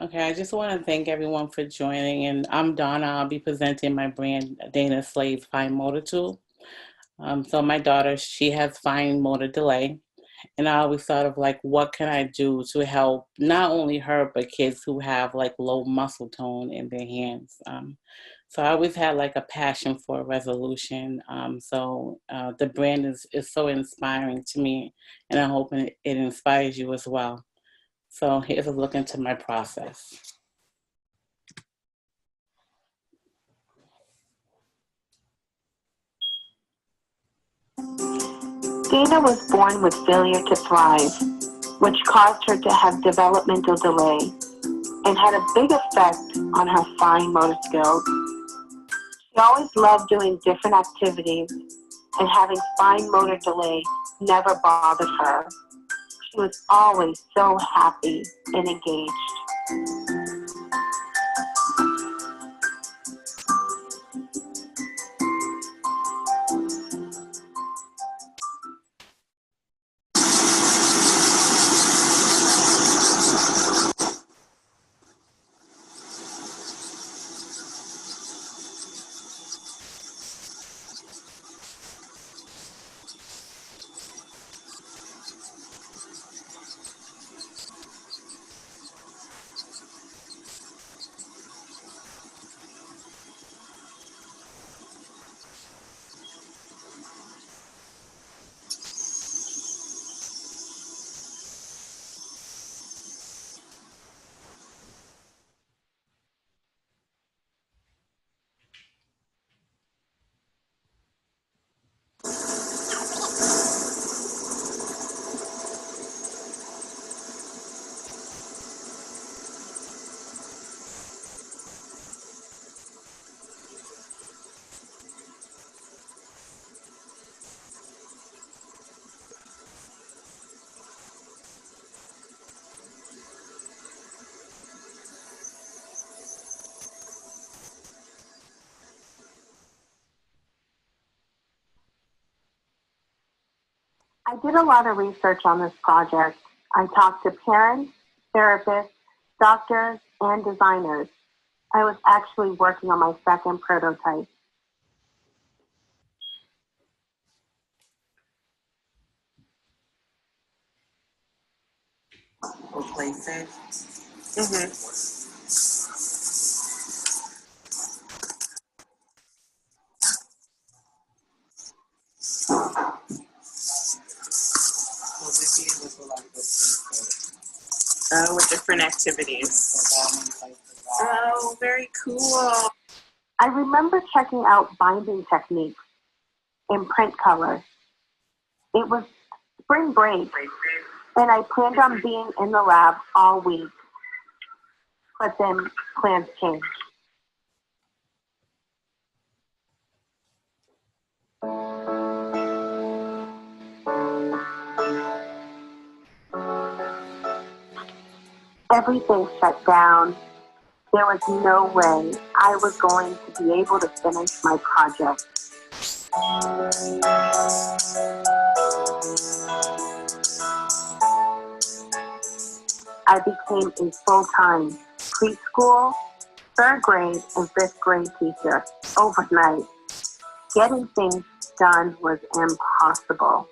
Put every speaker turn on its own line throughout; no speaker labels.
Okay, I just want to thank everyone for joining. And I'm Donna. I'll be presenting my brand, Dana Slade's Fine Motor Tool. So my daughter, she has fine motor delay. And I always thought of like, what can I do to help not only her, but kids who have like low muscle tone in their hands. So I always had like a passion for resolution. The brand is so inspiring to me, and I hope it inspires you as well. So here's a look into my process.
Dana was born with failure to thrive, which caused her to have developmental delay and had a big effect on her fine motor skills. She always loved doing different activities, and having fine motor delay never bothered her. She was always so happy and engaged. I did a lot of research on this project. I talked to parents, therapists, doctors, and designers. I was actually working on my second prototype.
Replace it. We'll just be able to like replace it. With different activities. Oh, very cool.
I remember checking out binding techniques in print color. It was spring break, and I planned on being in the lab all week. But then plans changed. Everything shut down. There was no way I was going to be able to finish my project. I became a full-time preschool, third grade, and fifth grade teacher overnight. Getting things done was impossible.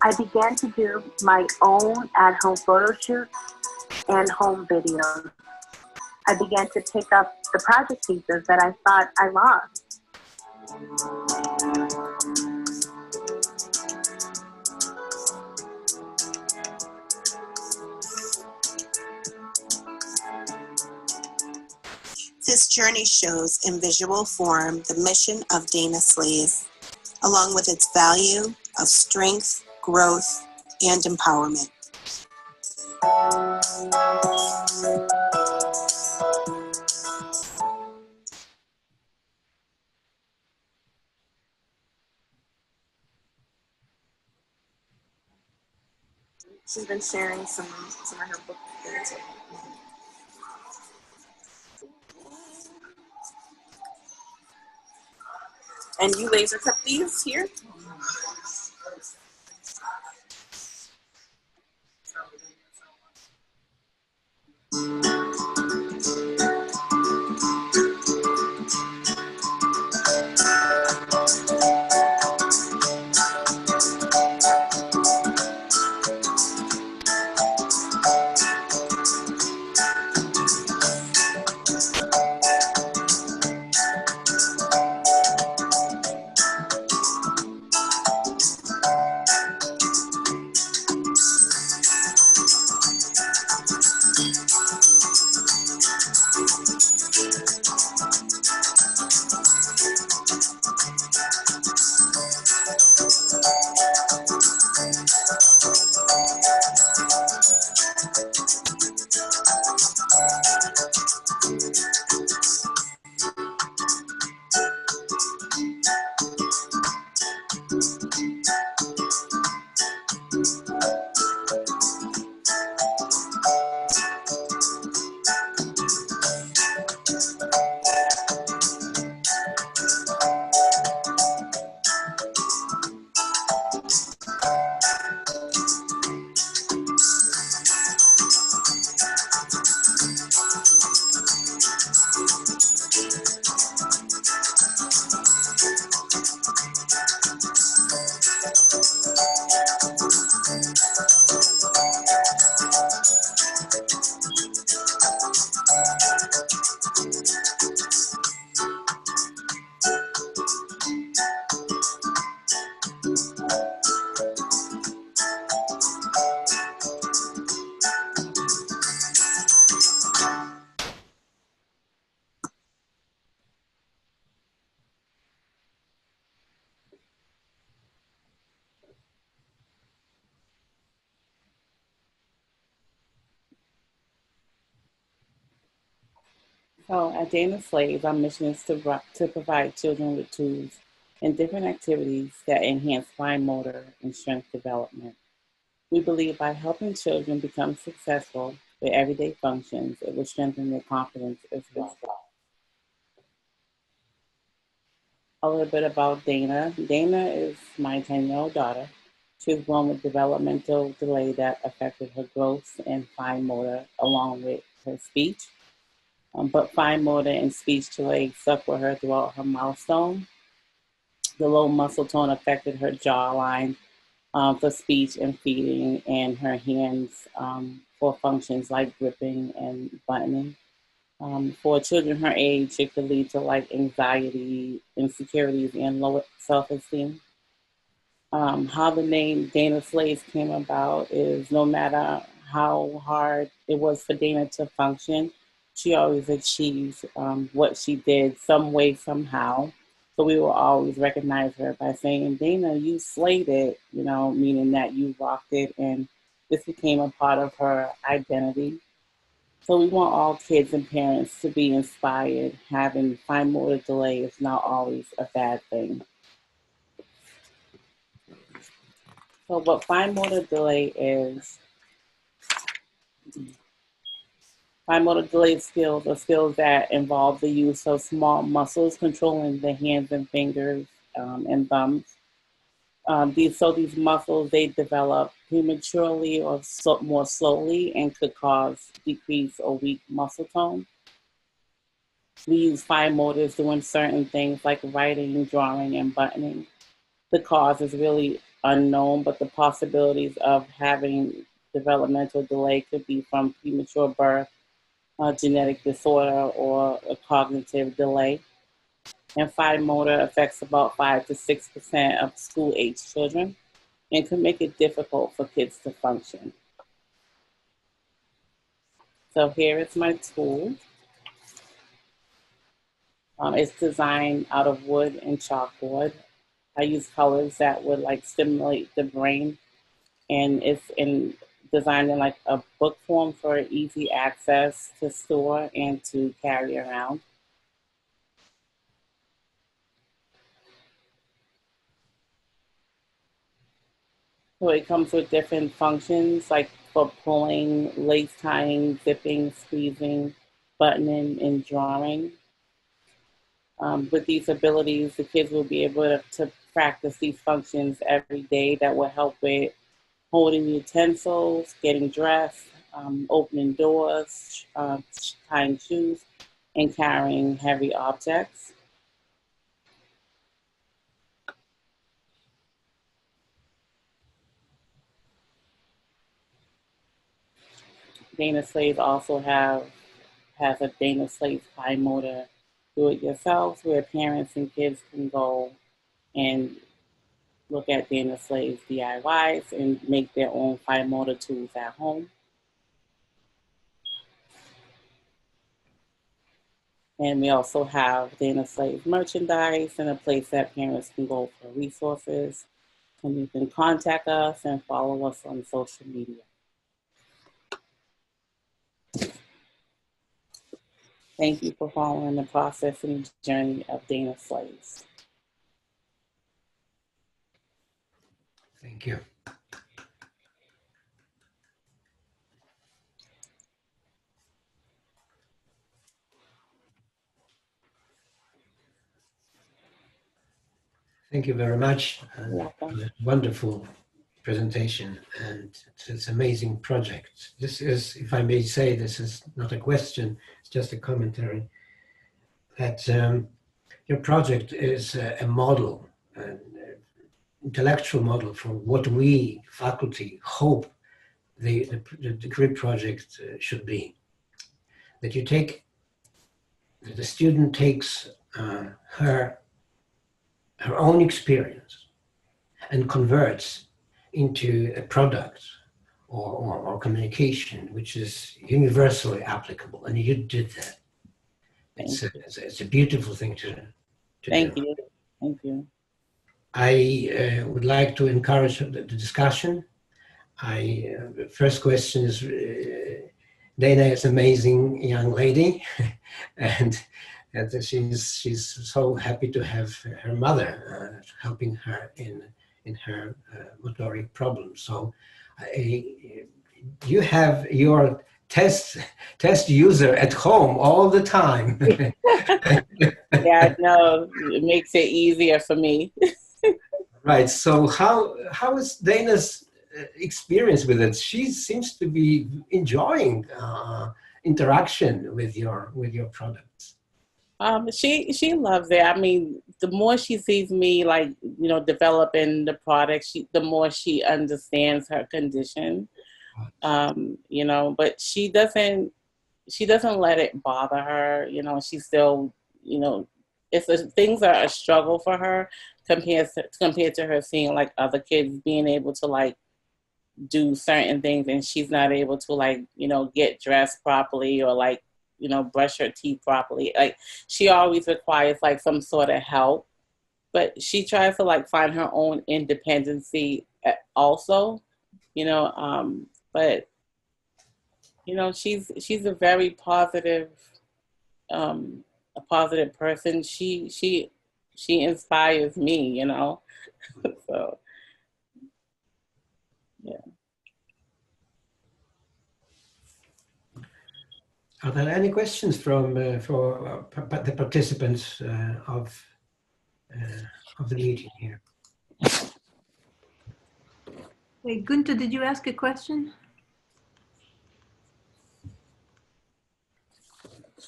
I began to do my own at-home photo shoots and home videos. I began to pick up the project pieces that I thought I lost.
This journey shows in visual form the mission of Dana Slade, along with its value of strength, growth, and empowerment. She's been sharing some of her book things. And you laser cut these here?
So at Dana Slaves, our mission is to provide children with tools and different activities that enhance fine motor and strength development. We believe by helping children become successful with everyday functions, it will strengthen their confidence as well. A little bit about Dana. Dana is my 10-year-old daughter. She was born with developmental delay that affected her growth and fine motor along with her speech. But fine motor and speech delay stuck with her throughout her milestone. The low muscle tone affected her jawline for speech and feeding, and her hands for functions like gripping and buttoning. For children her age, it could lead to like anxiety, insecurities, and low self-esteem. How the name Dana Slaves came about is no matter how hard it was for Dana to function, she always achieved what she did some way, somehow. So we will always recognize her by saying, Dana, you slayed it, meaning that you rocked it. And this became a part of her identity. So we want all kids and parents to be inspired. Having fine motor delay is not always a bad thing. So what fine motor delay is, fine motor delay skills are skills that involve the use of small muscles controlling the hands and fingers and thumbs. These muscles, they develop prematurely or more slowly and could cause decreased or weak muscle tone. We use fine motors doing certain things like writing, drawing, and buttoning. The cause is really unknown, but the possibilities of having developmental delay could be from premature birth, a genetic disorder, or a cognitive delay. And fine motor affects about 5 to 6% of school age children and can make it difficult for kids to function. So here is my tool. It's designed out of wood and chalkboard. I use colors that would like stimulate the brain, and it's in designed in like a book form for easy access to store and to carry around. So it comes with different functions like for pulling, lace tying, zipping, squeezing, buttoning, and drawing. With these abilities, the kids will be able to practice these functions every day that will help with holding utensils, getting dressed, opening doors, tying shoes, and carrying heavy objects. Dana Slaves also has a Dana Slaves High Motor Do It Yourself where parents and kids can go and look at Dana Slaves DIYs and make their own fine motor tools at home. And we also have Dana Slaves merchandise and a place that parents can go for resources. And you can contact us and follow us on social media. Thank you for following the process and journey of Dana Slaves.
Thank you. Thank you very much. Wonderful presentation, and it's an amazing project. This is, if I may say, this is not a question, it's just a commentary, that your project is a model, an intellectual model for what we, faculty, hope the degree project should be. That you take, that the student takes her own experience and converts into a product or communication which is universally applicable, and you did that. It's a beautiful thing to
Thank
do.
you. Thank you.
I would like to encourage the discussion. The first question is, Dana is an amazing young lady, and she's so happy to have her mother helping her in her motoric problems. So, you have your test user at home all the time.
Yeah, no, it makes it easier for me.
Right. So how is Dana's experience with it? She seems to be enjoying interaction with your products.
She loves it. I mean, the more she sees me like, developing the product, the more she understands her condition. But she doesn't let it bother her. She still, you know, things are a struggle for her compared to her seeing like other kids being able to like do certain things, and she's not able to like get dressed properly or like brush her teeth properly. Like she always requires like some sort of help, but she tries to like find her own independency also. But she's um, a positive person. She inspires me. So yeah.
Are there any questions from for the participants of the meeting here?
Hey, Gunther, did you ask a question?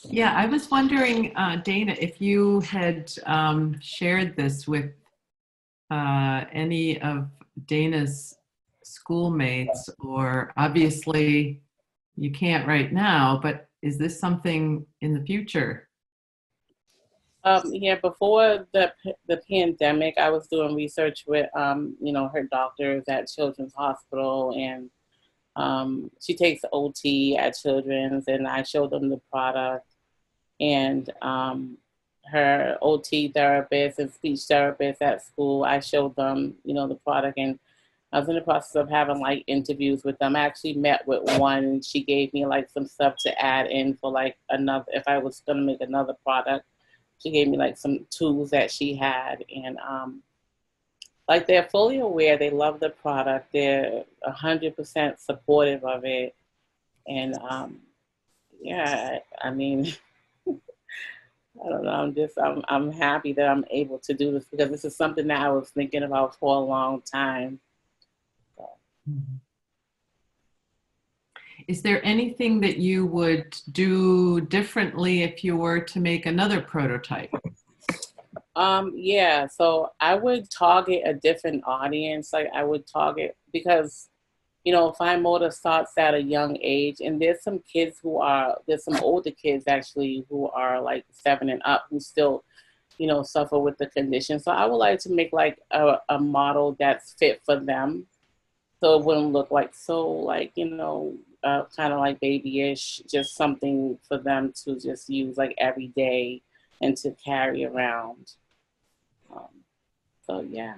Yeah, I was wondering, Dana, if you had shared this with any of Dana's schoolmates, or obviously you can't right now, but is this something in the future?
Yeah, before the pandemic, I was doing research with her doctors at Children's Hospital, and she takes OT at Children's, and I showed them the product, and her OT therapist and speech therapist at school, I showed them the product, and I was in the process of having like interviews with them. I actually met with one, and she gave me like some stuff to add in for like another, if I was gonna make another product. She gave me like some tools that she had, and like they're fully aware. They love the product. They're 100% supportive of it, and yeah, I mean, I don't know. I'm happy that I'm able to do this because this is something that I was thinking about for a long time. So.
Is there anything that you would do differently if you were to make another prototype?
Yeah, so I would target a different audience. Like I would target because, fine motor starts at a young age, and there's some older kids actually who are like 7 and up who still, suffer with the condition. So I would like to make like a model that's fit for them. So it wouldn't look like so like, kind of like babyish, just something for them to just use like every day and to carry around. Um, so yeah.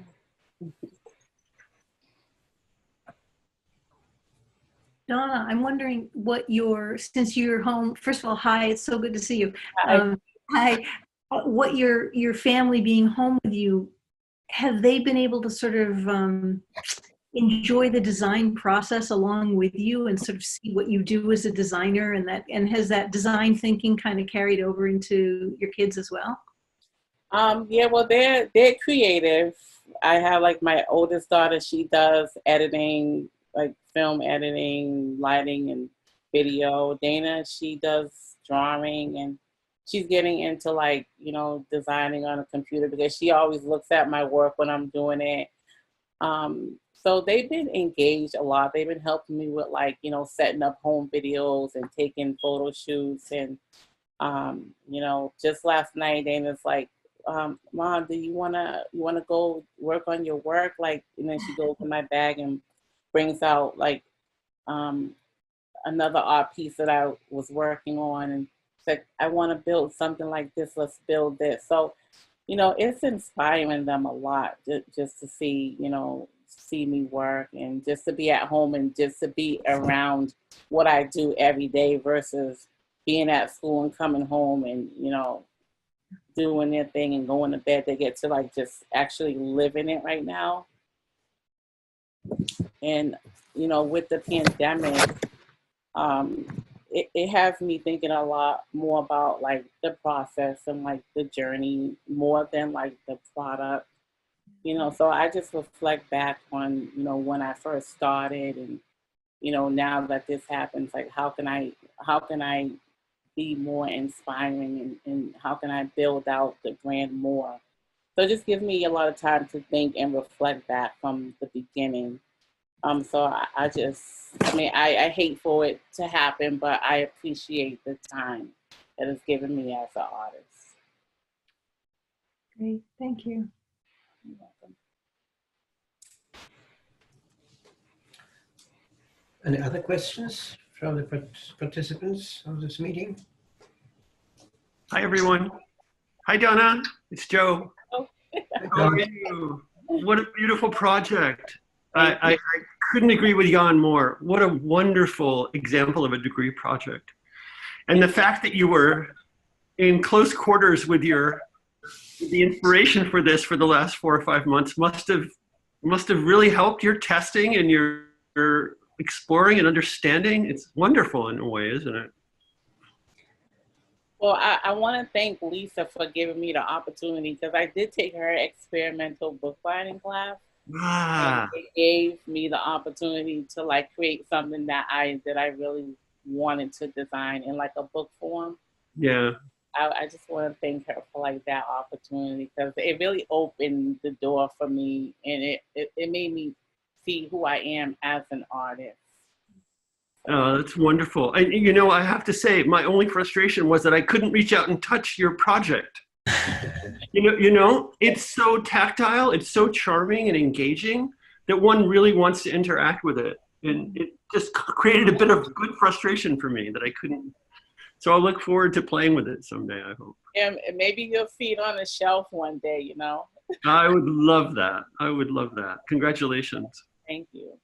Donna, I'm wondering since you're home, first of all, hi, it's so good to see you.
I,
Hi, what your family being home with you, have they been able to sort of enjoy the design process along with you and sort of see what you do as a designer, and has that design thinking kind of carried over into your kids as well?
yeah, well, they're creative. I have like my oldest daughter. She does editing, like film editing, lighting, and video. Dana, she does drawing, and she's getting into like designing on a computer because she always looks at my work when I'm doing it. So they've been engaged a lot. They've been helping me with like setting up home videos and taking photo shoots, and just last night, Dana's like, Mom, do you wanna go work on your work? Like, and then she goes in my bag and brings out like um, another art piece that I was working on, and said, I want to build something like this. Let's build this. So, it's inspiring them a lot just to see, see me work and just to be at home and just to be around what I do every day versus being at school and coming home and, doing their thing and going to bed. They get to like just actually live in it right now. And, with the pandemic, it has me thinking a lot more about like the process and like the journey more than like the product. So I just reflect back on, when I first started and, now that this happens, like how can I be more inspiring and how can I build out the brand more? So it just gives me a lot of time to think and reflect back from the beginning. So I hate for it to happen, but I appreciate the time that it's given me as an artist.
Great, thank you.
You're welcome.
Any other questions from the participants of this meeting?
Hi, everyone. Hi, Donna. It's Joe.
Oh.
How are you? What a beautiful project. I couldn't agree with Jan more. What a wonderful example of a degree project. And the fact that you were in close quarters with the inspiration for this for the last 4 or 5 months must have really helped your testing and your exploring and understanding. It's wonderful in a way, isn't it?
Well, I want to thank Lisa for giving me the opportunity because I did take her experimental bookbinding class.
Ah.
And it gave me the opportunity to like create something that I really wanted to design in like a book form.
Yeah.
I just want to thank her for like that opportunity because it really opened the door for me and it made me see who I am as an artist.
Oh, that's wonderful. And I have to say, my only frustration was that I couldn't reach out and touch your project. It's so tactile, it's so charming and engaging that one really wants to interact with it. And it just created a bit of good frustration for me that I couldn't. So I'll look forward to playing with it someday, I hope.
And maybe you'll see it on a shelf one day,
I would love that. I would love that. Congratulations.
Thank you.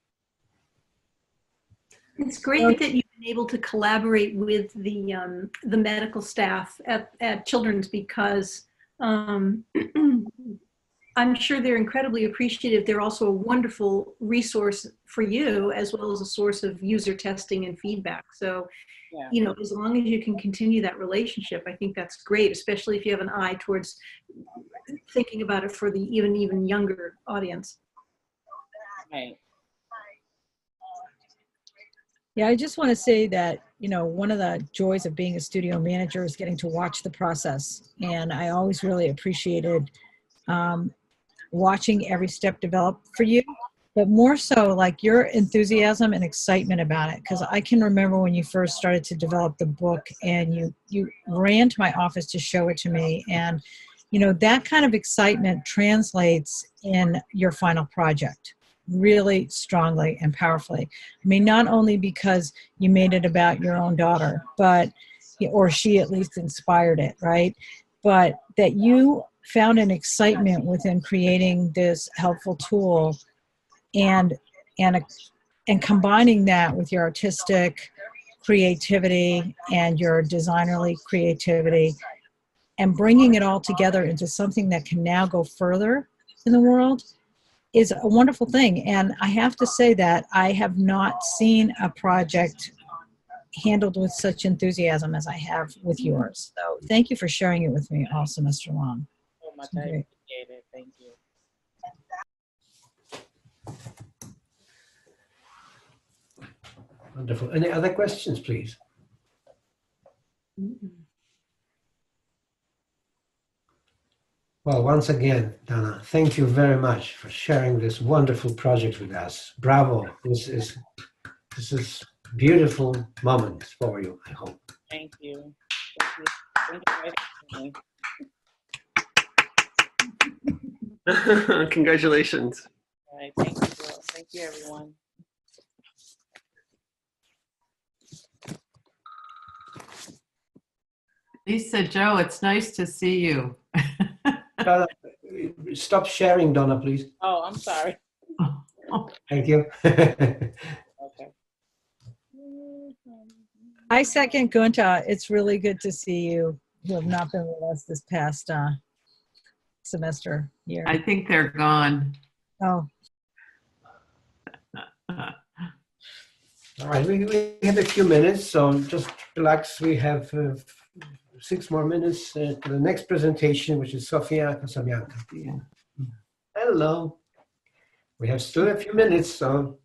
It's great that you've been able to collaborate with the medical staff at Children's because I'm sure they're incredibly appreciative. They're also a wonderful resource for you as well as a source of user testing and feedback. So,
Yeah.
As long as you can continue that relationship, I think that's great, especially if you have an eye towards thinking about it for the even younger audience.
Right.
Yeah, I just want to say that, one of the joys of being a studio manager is getting to watch the process. And I always really appreciated watching every step develop for you, but more so like your enthusiasm and excitement about it. Because I can remember when you first started to develop the book and you ran to my office to show it to me. And, that kind of excitement translates in your final project really strongly and powerfully. I mean, not only because you made it about your own daughter, or she at least inspired it, right? But that you found an excitement within creating this helpful tool and combining that with your artistic creativity and your designerly creativity and bringing it all together into something that can now go further in the world is a wonderful thing. And I have to say that I have not seen a project handled with such enthusiasm as I have with yours. So thank you for sharing it with me all semester long.
So much. I appreciate it. Thank you.
Wonderful. Any other questions, please? Well, once again, Donna, thank you very much for sharing this wonderful project with us. Bravo. This is beautiful moment for you, I hope.
Thank you. Thank you.
Congratulations.
All right. Thank you. Thank you, everyone.
Lisa, Joe, it's nice to see you.
Stop sharing, Donna, please.
Oh, I'm sorry.
Thank you.
Okay.
I second Gunta. It's really good to see you who have not been with us this past semester year.
I think they're gone.
Oh,
All right, we have a few minutes, so just relax. We have 6 more minutes to the next presentation, which is Sofia Casabianca.
Yeah.
Hello. We have still a few minutes, so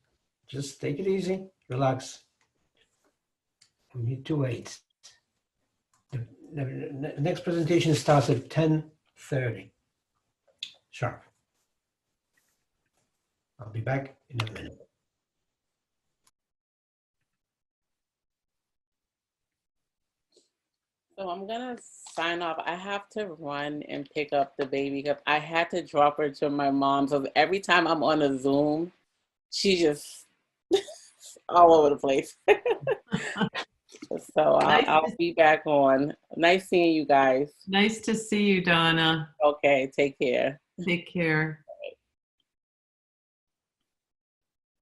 just take it easy, relax. We need to wait. The next presentation starts at 10:30 sharp. I'll be back in a minute.
So I'm gonna sign off. I have to run and pick up the baby because I had to drop her to my mom. So every time I'm on a Zoom, she just all over the place. So I'll be back on. Nice seeing you guys.
Nice to see you, Donna.
Okay, take care.
Take care.